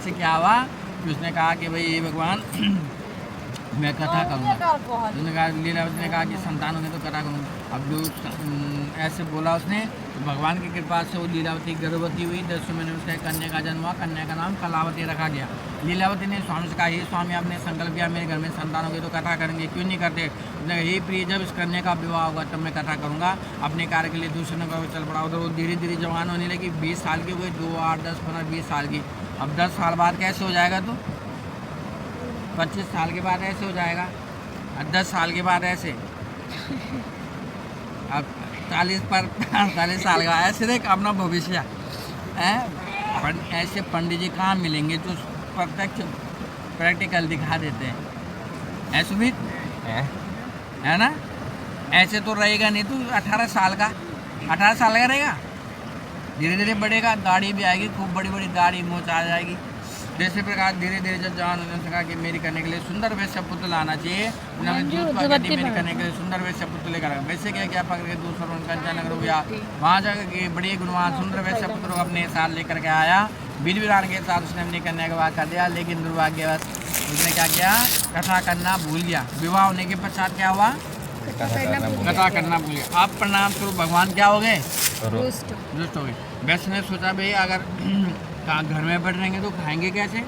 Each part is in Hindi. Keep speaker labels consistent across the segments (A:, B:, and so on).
A: से क्या हुआ कि उसने कहा कि भाई ये भगवान मैं कथा करूँगा। उसने कहा लीलावती ने कहा कि संतान होंगे तो कथा करूँगा। अब जो ऐसे बोला उसने तो भगवान की कृपा से वो लीलावती गर्भवती हुई। 10 महीने उसका एक कन्या का जन्म हुआ। कन्या का नाम कलावती रखा गया। लीलावती ने स्वामी से कहा हे स्वामी आपने संकल्प किया मेरे घर में संतान होगी तो कथा करेंगे, क्यों नहीं करते। उसने हे प्रिय जब इस कन्या का विवाह होगा तब मैं कथा करूँगा। अपने कार्य के लिए दूसरे नगर चल पड़ा। उधर वो धीरे धीरे जवान होने लगी। 20 साल की हो गई, 2, 8, 10, 15, 20 साल की। अब 10 साल बाद कैसे हो जाएगा तो 25 साल के बाद ऐसे हो जाएगा और 10 साल के बाद ऐसे अब 40 पर 45 साल का ऐसे देख अपना भविष्य है। ऐसे पंडित जी कहाँ मिलेंगे जो प्रत्यक्ष प्रैक्टिकल दिखा देते हैं। ऐसे भी है ना, ऐसे तो रहेगा नहीं। तू 18 साल का 18 साल का रहेगा, धीरे धीरे बढ़ेगा, दाढ़ी भी आएगी, खूब बड़ी बड़ी दाढ़ी मोच आ जाएगी। जैसे प्रकार धीरे धीरे जब जवान होने लगा कि मेरी करने के लिए सुंदर वैश्य पुत्र लाना चाहिए। उन्होंने दूध पाकर मेरी करने के लिए सुंदर वैश्य पुत्र लेकर आया। वैसे क्या पकड़ के दूसरा कंचा नगर हो गया। वहाँ जाकर के बड़े गुणवान सुंदर वैश्य पुत्र को अपने साथ लेकर के आया। विधि विधान के साथ उसने अपनी कन्या का विवाह कर दिया। लेकिन दुर्भाग्यवश उसने क्या किया, कथा करना भूल गया। विवाह होने के पश्चात क्या हुआ, कथा करना भूल गया। आप प्रणाम स्वरूप भगवान क्या हो गए, रुष्ट हो गए। वैश्य ने सोचा भाई अगर घर में बैठ रहेंगे तो खाएंगे कैसे,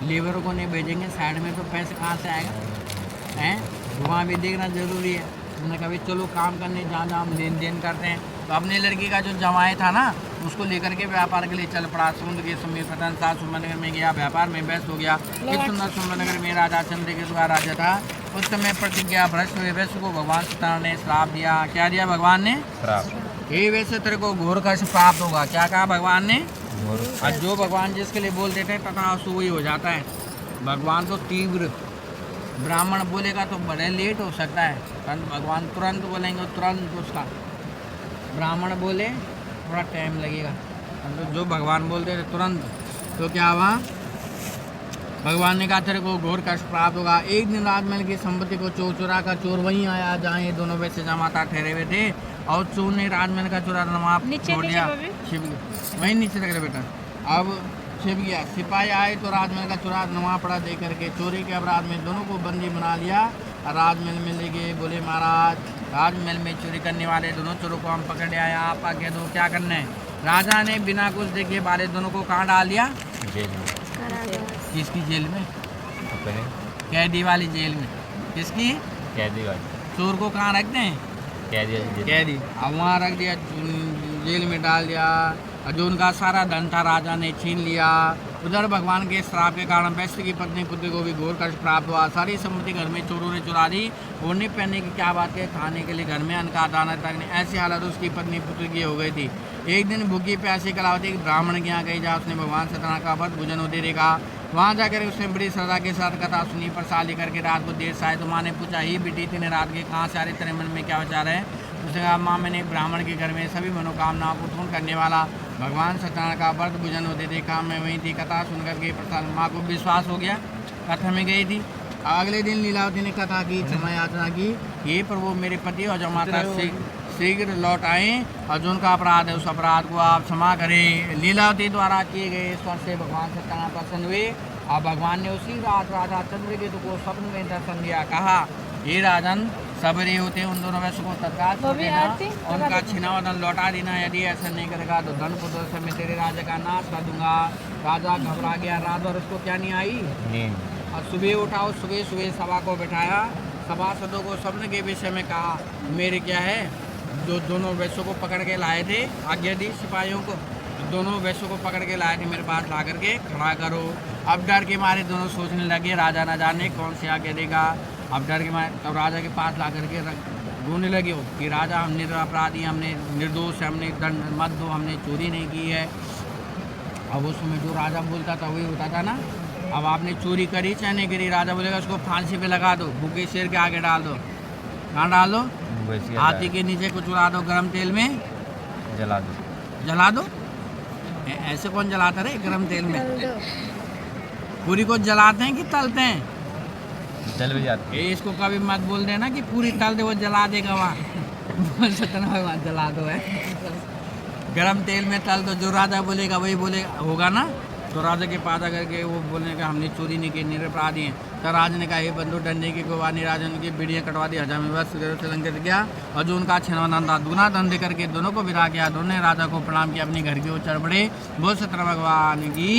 A: लेबरों को नहीं भेजेंगे साइड में तो पैसे कहाँ से आएगा हैं। वहाँ भी देखना जरूरी है। उन्होंने कहा चलो काम करने जहाँ जहाँ हम लेन देन करते हैं। तो अपनी लड़की का जो जमाई था ना उसको लेकर के व्यापार के लिए चल पड़ा। समुद्र के समीप पतन साथ सुंदरनगर में गया, व्यापार में व्यस्त हो गया। एक सुंदर सुंदरनगर में राजा चंद्रकेतु का राजा था। उस समय प्रतिज्ञा भ्रष्ट हुए वैश्य को भगवान सत्यनारायण ने श्राप दिया। क्या दिया भगवान ने, ये वैसे तेरे को घोर कष्ट प्राप्त होगा। क्या कहा भगवान ने, और जो भगवान जिसके लिए बोल देते हैं तथा वही हो जाता है। भगवान तो तीव्र, ब्राह्मण बोलेगा तो बड़े लेट हो सकता है, परंतु भगवान तुरंत बोलेंगे तुरंत उसका। ब्राह्मण बोले थोड़ा टाइम लगेगा, परंतु जो भगवान बोलते हैं तुरंत। तो क्या हुआ, भगवान ने कहा तेरे को घोर कष्ट प्राप्त होगा। एक दिन राजमहल की संपत्ति को चोर चुरा कर चोर वहीं आया जहाँ ये दोनों वैसे जमाता ठहरे हुए थे। और चोर ने राजमहल का चुरा नवाब छोड़ दिया, छिप गया। वहीं नीचे रख रहे बेटा। अब छिप गया। सिपाही आए तो राजमहल का चुरा नवा पड़ा दे करके चोरी के अपराध में दोनों को बंदी बना लिया। राजमहल में ले गए। बोले महाराज राजमहल में चोरी करने वाले दोनों चोरों को हम पकड़ आए, आप आगे दो क्या करना है। राजा ने बिना कुछ देखे वाले दोनों को कहाँ डाल दिया, जेल में। किसकी जेल में, कैदी वाली जेल में। किसकी, कैदी वाली। चोर को कहाँ रखते हैं, कैदी। अब वहाँ रख दिया, जेल में डाल दिया। और जो उनका सारा धन था राजा ने छीन लिया। उधर भगवान के श्राप के कारण वैश्य की पत्नी पुत्र को भी घोर कष्ट प्राप्त हुआ। सारी संपत्ति घर में चोरों ने चुरा दी। ओढ़ने पहनने की क्या बात है, खाने के लिए घर में अन्न का दाना तक नहीं। ऐसी हालत उसकी पत्नी पुत्र की हो गई थी। एक दिन भूखी प्यासी कलावती एक ब्राह्मण के यहाँ गई जहाँ उसने भगवान सत्यनारायण का व्रत भोजन होते देखा। वहाँ जाकर उसने बड़ी श्रद्धा के साथ कथा सुनी। प्रसाद लेकर के रात को देर से आए तो माँ ने पूछा ही बेटी तेने रात के कहाँ से आ रहे, तेरे मन में क्या विचार है। उसने कहा माँ मैंने ब्राह्मण के घर में सभी मनोकामनाओं को पूर्ण करने वाला भगवान सत्यनारायण का व्रत भोजन होते देखा। मैं वहीं थी, कथा सुनकर के प्रसाद। माँ को विश्वास हो गया, कथा में गई थी। अगले दिन लीलावती ने कथा की, क्षमा याचना की, ये प्रभु मेरे पति और जमाता शीघ्र लौट आए और जो उनका अपराध है उस अपराध को आप क्षमा करें। लीलावती द्वारा किए गए ईश्वर से भगवान सत्यनारायण प्रसन्न हुए और भगवान ने उसी रात राजा चंद्रकेतु को स्वप्न में दर्शन दिया। कहा ये राजन सबरी होते उन दोनों वैश्य को तत्काल छोड़ देना, उनका छिना हुआ धन लौटा देना। यदि ऐसा नहीं करेगा तो धन पुत्र से मैं तेरे राजा का नाश कर दूंगा। राजा घबरा गया। रात और उसको क्या नहीं आई। और सुबह उठाओ, सुबह सुबह सभा को बैठाया। सभासदों को स्वप्न के विषय में कहा मेरे क्या है, जो दोनों वैश्यों को पकड़ के लाए थे, आज्ञा दी सिपाहियों को, दोनों वैश्यों को पकड़ के लाए थे मेरे पास ला करके खड़ा करो। अब डर के मारे दोनों सोचने लगे राजा न जाने कौन से आगे देगा। अब डर के मारे तब राजा के पास ला करके रोने लगे हो कि राजा हम निरपराधी, हमने निर्दोष है, हमने दंड मत दो, हमने चोरी नहीं की है। अब उस समय जो राजा बोलता था वही होता था ना। अब आपने चोरी करी चाहे नहीं करी, राजा बोलेगा उसको फांसी पे लगा दो, भूखे शेर के आगे डाल दो। कहाँ डाल दो, हाथी के नीचे को चुरा दो, गर्म तेल में जला दो। जला दो, ऐसे कौन जलाता रहे गर्म तेल में। पूरी को जलाते हैं कि तलते हैं, जल भी जाती है। इसको कभी मत बोल देना कि पूरी तल दे, वो जला देगा वहाँ। सत्यनारायण जला दो है, गरम तेल में तल दो। जो राजा बोलेगा वही बोलेगा, होगा ना। तो राजा के पास आकर के वो बोलने का हमने चोरी नहीं की, निरपराधी हैं। तो राजा ने कहा हे बंधु डंडे की गुवानी, राजा उनकी बीड़ियाँ कटवा दी, हजाम बस लंकित गया और जो उनका छिनवनंदा दूना धंधे करके दोनों को विदा किया। दोनों ने राजा को प्रणाम किया, अपने घर की ओर चढ़ पड़े। बोल सत्यनारायण भगवान की।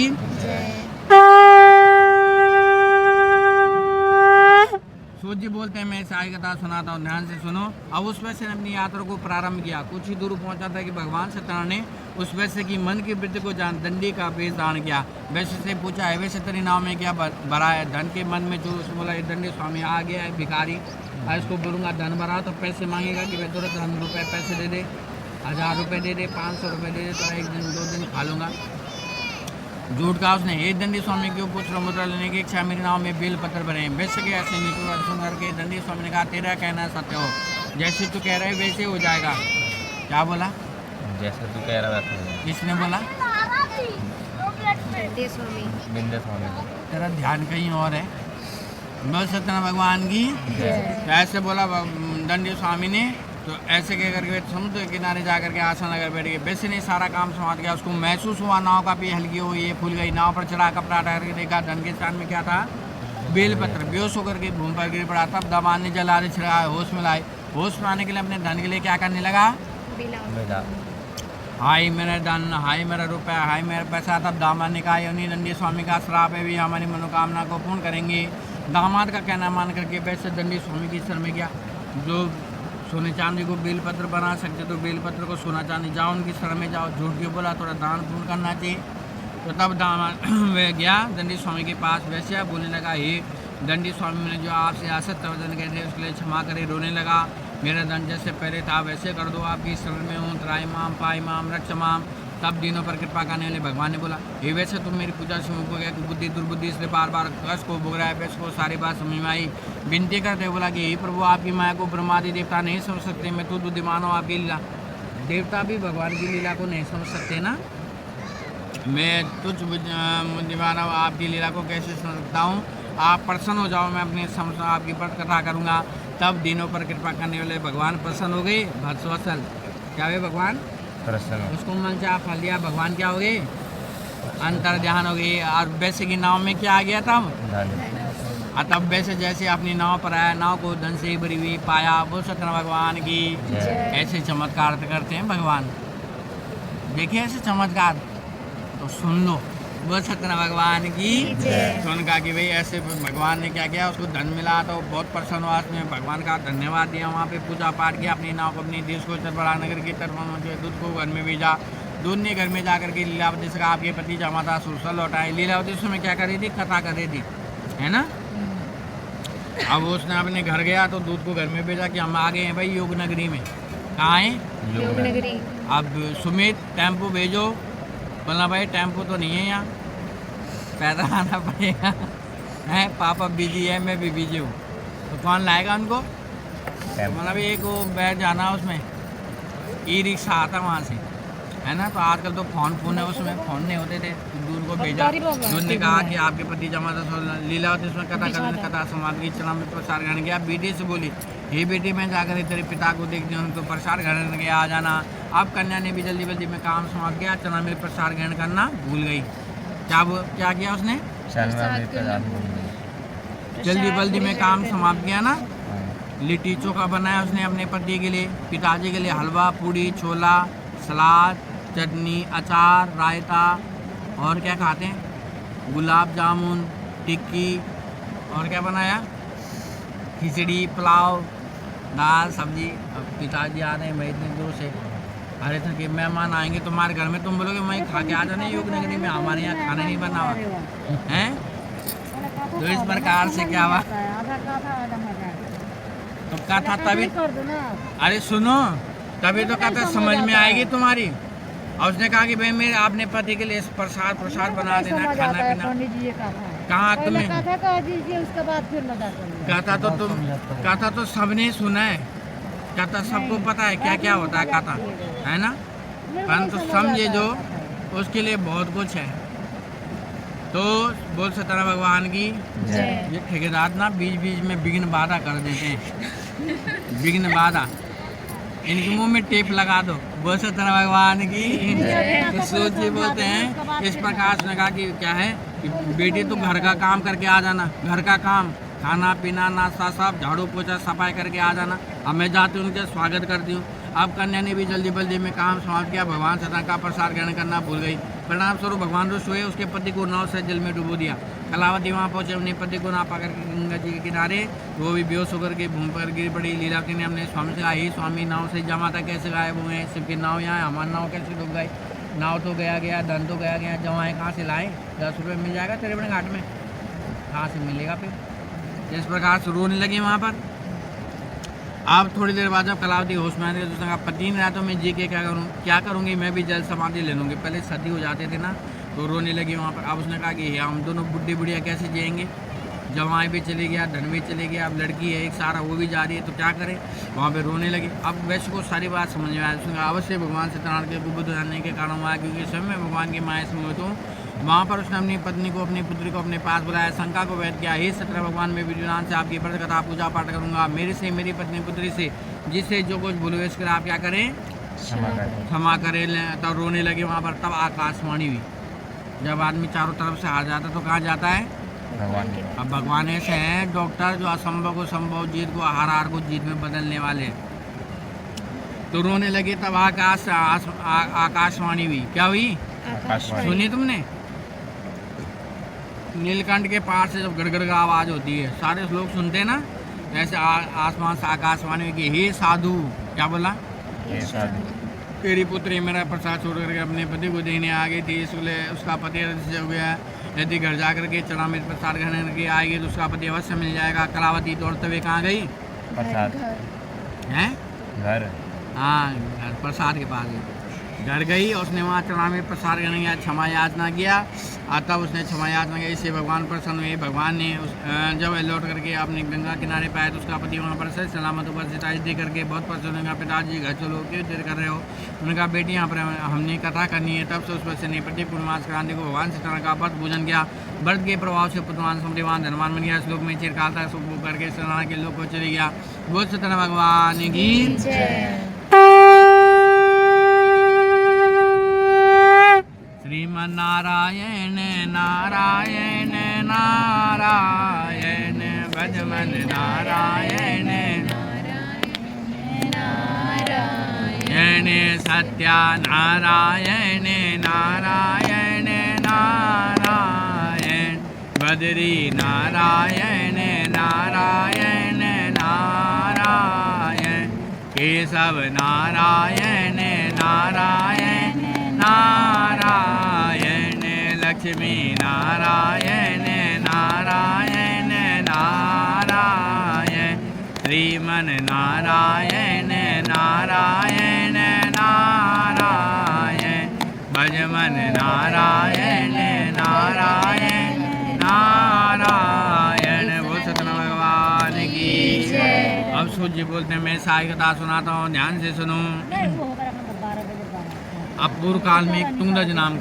A: सूत जी बोलते हैं मैं इस आय कथा सुनाता हूँ, ध्यान से सुनो। अब उस वैसे ने अपनी यात्रा को प्रारंभ किया। कुछ ही दूर पहुंचा था कि भगवान सत्यनारायण ने उस वैसे की मन की वृत्ति को जान दंडी का वेश धारण किया। वैसे से पूछा है वैसे तेरी नाव में क्या भरा है? धन के मन में जो उसने बोला दंडी स्वामी आ गया है भिखारी, इसको बोलूँगा धन भरा तो पैसे मांगेगा कि मैं तुरंत हम रुपये पैसे दे दे, 1000 रुपये दे दे, 500 रुपये दे दे, तो एक दिन 2 दिन खा लूँगा। झूठ कहा उसने, हे दंडी स्वामी क्यों कुछ मुद्रा लेने की इच्छा, मेरी नाव में बेल पत्थर भरे हैं। वैसे के ऐसे निकल सुन करके दंडी स्वामी ने कहा तेरा कहना सत्य हो, जैसे तू कह रहा है वैसे हो जाएगा। क्या बोला?
B: जैसे तू कह रहा था।
A: किसने बोला?
B: बिंदे स्वामी।
A: तेरा ध्यान कहीं और है। बोल सत्यनारायण भगवान की। तो ऐसे बोला दंडी स्वामी ने। तो ऐसे कह करके समुद्र के किनारे जा करके आसन लगा बैठ गए। वैसे नहीं सारा काम समाप्त गया। उसको महसूस हुआ नाव काफ़ी हल्की हो, ये फूल गई। नाव पर चढ़ा कपड़ा हटा करके देखा धन के स्थान में क्या था? बेलपत्र। बेहोश होकर के भूमि पर गिर पड़ा। तब दामाद ने जला दे छिड़ा, होश में लाए। होश में आने के लिए अपने धन के लिए क्या करने लगा? हाय मेरा धन, हाय मेरा रुपया, हाय मेरा पैसा। तब दामाद ने कहा योनी दंडी स्वामी का श्राप है, भी हमारी मनोकामना को पूर्ण करेंगे। दामाद का कहना मान करके वैसे दंडी स्वामी की शरण में गया। जो सोने चांदी को बेलपत्र बना सकते तो बेलपत्र को सोना चांदी, जाओ उनकी शरण में जाओ। झूठ क्यों बोला? थोड़ा दान पूर्ण करना चाहिए। तो तब दामाद वह गया दंडी स्वामी के पास। वैसे बोलने लगा हे दंडी स्वामी ने जो आपसे असत्य वचन कहते हैं उसके लिए क्षमा करे। रोने लगा, मेरा धन जैसे पहले था वैसे कर दो, आपकी शरण में हूँ, त्राई माम पाई माम रक्ष माम। तब दिनों पर कृपा करने वाले भगवान ने बोला हे वैसे तुम मेरी पूजा से मुझको गया कि बुद्धि दुर्बुद्धि इसलिए बार बार कष्ट को भोग रहा है। वैसे को सारी बात समझ में आई। विनती करते बोला कि हे प्रभु आपकी माया को ब्रह्मादि देवता नहीं समझ सकते, मैं तो बुद्धिमान हूँ, आपकी लीला। देवता भी भगवान की लीला को नहीं समझ सकते ना, मैं तुझ बुद्धिमान हूँ, आपकी लीला को कैसे समझ सकता हूँ? आप प्रसन्न हो जाओ, मैं अपने समझ आपकी व्रत कथा करूँगा। तब दिनों पर कृपा करने वाले भगवान प्रसन्न हो गए। भत्सवत्सल क्या हुए? भगवान
B: प्रसन्न।
A: उसको मन से आप फल दिया, भगवान क्या हो गए? अंतर ध्यान हो गई। और वैसे की नाव में क्या आ गया तब? तब वैसे जैसे अपनी नाव पर आया, नाव को धन से भरी हुई पाया। बोल सत्यनारायण भगवान की। ऐसे चमत्कार करते हैं भगवान। देखिए ऐसे चमत्कार तो सुन लो। बोल सत्यनारायण भगवान की। सुन कहा कि भाई ऐसे भगवान ने क्या किया, उसको धन मिला तो बहुत प्रसन्न हुआ। उसमें भगवान का धन्यवाद दिया। वहाँ पे पूजा पाठ किया, अपनी नाव को अपने देश को चरबड़ा नगर की तरफ दूध को घर में भेजा। दूध ने घर में जाकर के लीलावती से कहा आपके पति जमाता सुरसा लौटाए। लीलावती उसमें क्या कर रही थी? कथा कर रही थी, है ना। अब उसने अपने घर गया तो दूध को घर में भेजा कि हम आ गए हैं भाई योग नगरी में। कहाँ है?
B: योग नगरी।
A: अब सुमित टेम्पो भेजो। बोला भाई टेम्पो तो नहीं है यहाँ, पैदल आना पड़ेगा। है पापा बिजी है, मैं भी बिजी हूँ, तो कौन लाएगा उनको? बोला भाई एक वो बैठ जाना, उसमें ई रिक्शा आता वहाँ से, है ना। तो आजकल तो फोन है, उसमें फ़ोन नहीं होते थे। तो दूध को भेजा। दूध ने कहा कि आपके पति जमाता लीलावती उसमें कथा समाधि चला में प्रसार ग्रहण किया। बेटी से बोली हे बेटी मैं जाकर तेरे पिता को देखती हूँ, तो प्रसार ग्रहण के आ जाना। अब कन्या ने भी जल्दी जल्दी में काम समाप्त किया, चना में प्रसार ग्रहण करना भूल गई। क्या किया उसने? जल्दी जल्दी में काम समाप्त किया ना। लिट्टी चोखा बनाया उसने अपने पति के लिए, पिताजी के लिए हलवा पूड़ी छोला सलाद चटनी अचार रायता और क्या खाते हैं, गुलाब जामुन टिक्की, और क्या बनाया? खिचड़ी पुलाव दाल सब्जी। अब पिताजी आ रहे हैं भाई इतने दूर से, अरे तो कि मेहमान आएंगे तुम्हारे घर में, तुम बोलोगे मैं खा के आ जाने योग नगरी में, हमारे यहाँ खाना नहीं बना हुआ है। तो इस प्रकार से क्या हुआ? तो कथा तभी, अरे सुनो, तभी तो कथा समझ में आएगी तुम्हारी। और उसने कहा कि भाई मेरे आपने पति के लिए प्रसाद बना देना, खाना पीना। कहाँ तुम्हें कथा तो सबने सुना है, कथा सबको पता है क्या क्या होता है कथा, है ना। परंतु समझे जो उसके लिए बहुत कुछ है। तो बोल सत्यनारायण भगवान की। ये ठेकेदार ना बीच बीच में विघ्न बाधा कर देते हैं, विघ्न बाधा। इनके मुंह में टेप लगा दो, बोल सतना भगवान की। तो सोचिए बोलते हैं इस प्रकार से कहा कि क्या है कि बेटी तो घर का काम करके आ जाना, घर का काम, खाना पीना नाश्ता सब झाड़ू पोछा सफाई करके आ जाना। अब मैं जाती हूँ उनके स्वागत करती हूँ। अब कन्या ने भी जल्दी बल्दी में काम समाप्त किया, भगवान सतना का प्रसाद ग्रहण करना भूल गई। परिणाम स्वरूप भगवान रुष्ट हुए, उसके पति को नाव से जल में डुबो दिया। कलावती वहाँ पहुंचे, अपने पति को ना पाकर गंगा जी के किनारे, वो भी बेहोश होकर के भूमि पर गिर पड़ी। लीलावती ने अपने स्वामी से कहा, ही स्वामी नाव से जमा था कैसे गायब हुए हैं, सिर्फ नाव यहाँ है, हमारा नाव कैसे डूब गई। नाव तो गया गया, धन तो गया गया, जमाएँ कहाँ से लाए, 10 रुपये मिल जाएगा तेरे बड़े घाट में, कहाँ से मिलेगा फिर। इस प्रकार से रोने लगी वहाँ पर। अब थोड़ी देर बाद जब कलावती होश में आने तो उसने पति नहीं रहा तो मैं जी के क्या करूँगी, मैं भी जल समाधि ले लूँगी। पहले सती हो जाते थे ना तो रोने लगी वहाँ पर। अब उसने कहा कि हम दोनों बुढ़ी बुढ़िया कैसे जिएंगे, जवाई भी चली गया, धन भी चली गया, अब लड़की है एक सारा वो भी जा रही है, तो क्या करें। वहाँ पे रोने लगी। अब वैसे को सारी बात समझ में आया। उसने अवश्य भगवान सत्यनारायण के गुबुद्ध जानने के कारण हुआ, क्योंकि स्वयं में भगवान की माया से मोहित हूँ। वहाँ पर उसने अपनी पत्नी को, अपनी पुत्री को अपने पास बुलाया, शंका को व्यक्त किया, हे सत्य भगवान, मैं विद्युदान से आपकी व्रत कथा पूजा पाठ करूँगा। मेरे से, मेरी पत्नी पुत्री से जिससे जो कुछ भूल हुए इसके आप क्या करें, क्षमा करें। तब रोने लगे वहाँ पर। तब आकाशवाणी हुई। जब आदमी चारों तरफ से हार जाता तो कहाँ जाता है,
B: भगवान।
A: अब भगवान ऐसे हैं डॉक्टर जो असंभव को संभव, जीत को हार को जीत में बदलने वाले। तो रोने लगे। तब आकाशवाणी हुई। क्या हुई, सुनी तुमने, नीलकंठ के पार से जब गड़गड़ का आवाज होती है, सारे लोग सुनते हैं ना, ऐसे आसमान से आकाशवाणी की, हे साधु, क्या बोला,
B: हे साधु,
A: तेरी पुत्री मेरा प्रसाद छोड़ करके अपने पति को देने आ गई थी, इसलिए उसका पति रथ हो गया। यदि घर जा करके चरणामृत प्रसाद ग्रहण करके आएगी तो उसका पति अवश्य मिल जाएगा। कलावती दौड़ते हुए कहाँ गई,
B: प्रसाद
A: हैं,
B: घर,
A: हाँ घर प्रसाद के पास गई। घर गई और उसने वहाँ चरणामृत प्रसाद ग्रहण किया, क्षमा याचना किया। और तब उसने क्षमा याचना की, इससे भगवान प्रसन्न हुए। भगवान ने जब लौट करके अपने गंगा किनारे पाया तो उसका पति वहाँ पर सही सलामत उपस्थित था। दे करके बहुत प्रसन्न हुआ, पिताजी घर चलो, क्यों देर कर रहे हो। उन्होंने कहा, बेटी यहाँ पर हमने कथा करनी है। तब से उस पर से निपटे पूर्णमास क्रांति को भगवान सत्यनारायण का व्रत पूजन किया। व्रत के प्रभाव से पुत्रवान समृद्धवान धनवान बन गया। श्लोक में चिरकाल तक सुख करके सत्यनारायण के लोक को चले गया। बोल सत्यनारायण भगवान की। श्रीमन्नारायण नारायण नारायण भजमन नारायण नारायण सत्या नारायण नारायण नारायण बद्री नारायण नारायण नारायण केशव नारायण नारायण नारायण लक्ष्मी नारायण नारायण नारायण श्रीमन नारायण नारायण नारायण भजमन नारायण नारायण नारायण। बोल सत्यनारायण भगवान की। अब सूर्य बोलते हैं, मैं साई कथा सुनाता हूँ, ध्यान से सुनो। अब पूर्व काल में एक तुंगराज नाम